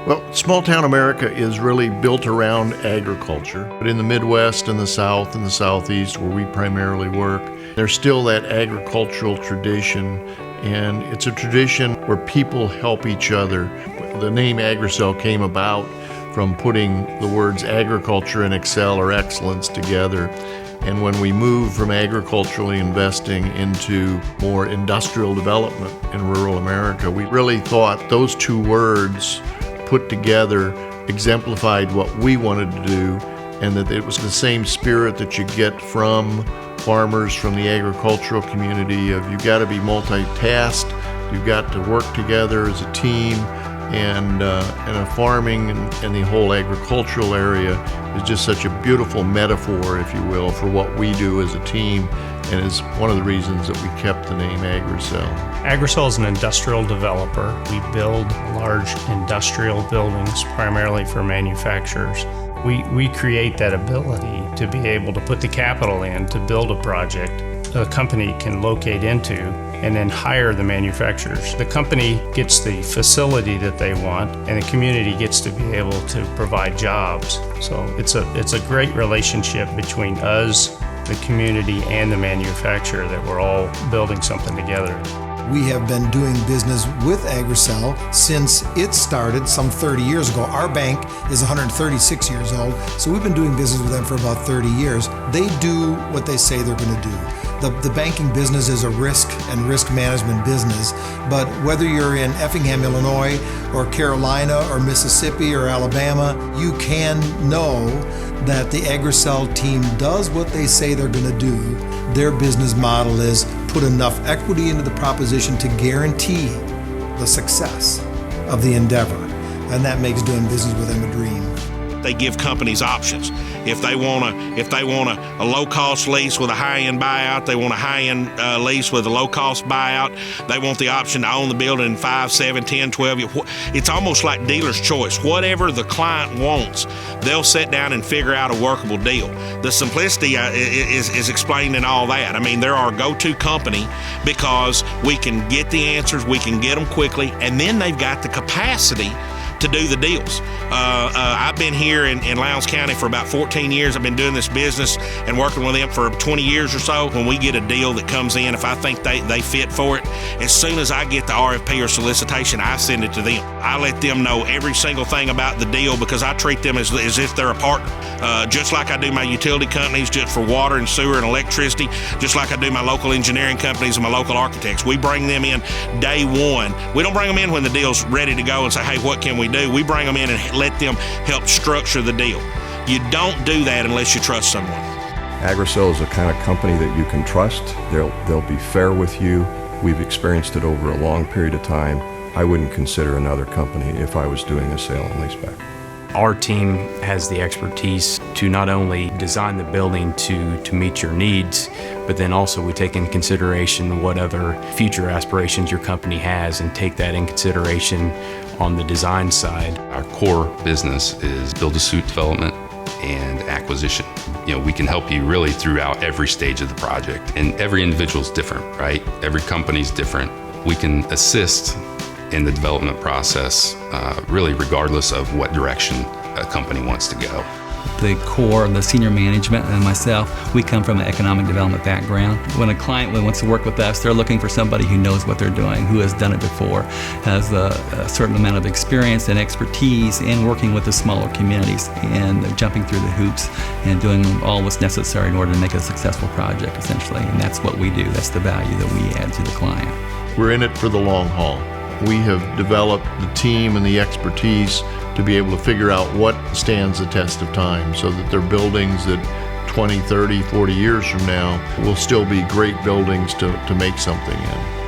Well, small town America is really built around agriculture. But in the Midwest and the South and the Southeast, where we primarily work, there's still that agricultural tradition, and it's a tradition where people help each other. The name Agracel came about from putting the words agriculture and excel or excellence together. And when we moved from agriculturally investing into more industrial development in rural America, we really thought those two words put together exemplified what we wanted to do, and that it was the same spirit that you get from farmers from the agricultural community of you've got to be multitasked, you've got to work together as a team, and farming and the whole agricultural area is just such a beautiful metaphor, if you will, for what we do as a team, and is one of the reasons that we kept the name Agracel. Agracel is an industrial developer. We build large industrial buildings primarily for manufacturers. We create that ability to be able to put the capital in to build a project a company can locate into and then hire the manufacturers. The company gets the facility that they want, and the community gets to be able to provide jobs. So it's a great relationship between us, the community, and the manufacturer, that we're all building something together. We have been doing business with Agracel since it started some 30 years ago. Our bank is 136 years old, so we've been doing business with them for about 30 years. They do what they say they're going to do. The banking business is a risk and risk management business, but whether you're in Effingham, Illinois, or Carolina, or Mississippi, or Alabama, you can know that the Agracel team does what they say they're going to do. Their business model is put enough equity into the proposition to guarantee the success of the endeavor, and that makes doing business with them a dream. They give companies options. If they want a low-cost lease with a high-end buyout, they want a high-end lease with a low-cost buyout, they want the option to own the building in 5, 7, 10, 12 years. It's almost like dealer's choice. Whatever the client wants, they'll sit down and figure out a workable deal. The simplicity is explained in all that. I mean, they're our go-to company because we can get the answers, we can get them quickly, and then they've got the capacity to do the deals. I've been here in Lowndes County for about 14 years. I've been doing this business and working with them for 20 years or so. When we get a deal that comes in, if I think they fit for it, as soon as I get the RFP or solicitation, I send it to them. I let them know every single thing about the deal because I treat them as if they're a partner. Just like I do my utility companies just for water and sewer and electricity, just like I do my local engineering companies and my local architects. We bring them in day one. We don't bring them in when the deal's ready to go and say, hey, what can we do? We bring them in and let them help structure the deal. You don't do that unless you trust someone. Agracel is a kind of company that you can trust. They'll be fair with you. We've experienced it over a long period of time. I wouldn't consider another company if I was doing a sale and leaseback. Our team has the expertise to not only design the building to meet your needs, but then also we take into consideration what other future aspirations your company has and take that in consideration on the design side. Our core business is build-to-suit development and acquisition. We can help you really throughout every stage of the project, and every individual is different, right? Every company's different. We can assist in the development process, really regardless of what direction a company wants to go. The core, the senior management, and myself, we come from an economic development background. When a client wants to work with us, they're looking for somebody who knows what they're doing, who has done it before, has a certain amount of experience and expertise in working with the smaller communities and jumping through the hoops and doing all what's necessary in order to make a successful project, essentially. And that's what we do. That's the value that we add to the client. We're in it for the long haul. We have developed the team and the expertise to be able to figure out what stands the test of time so that they're buildings that 20, 30, 40 years from now will still be great buildings to make something in.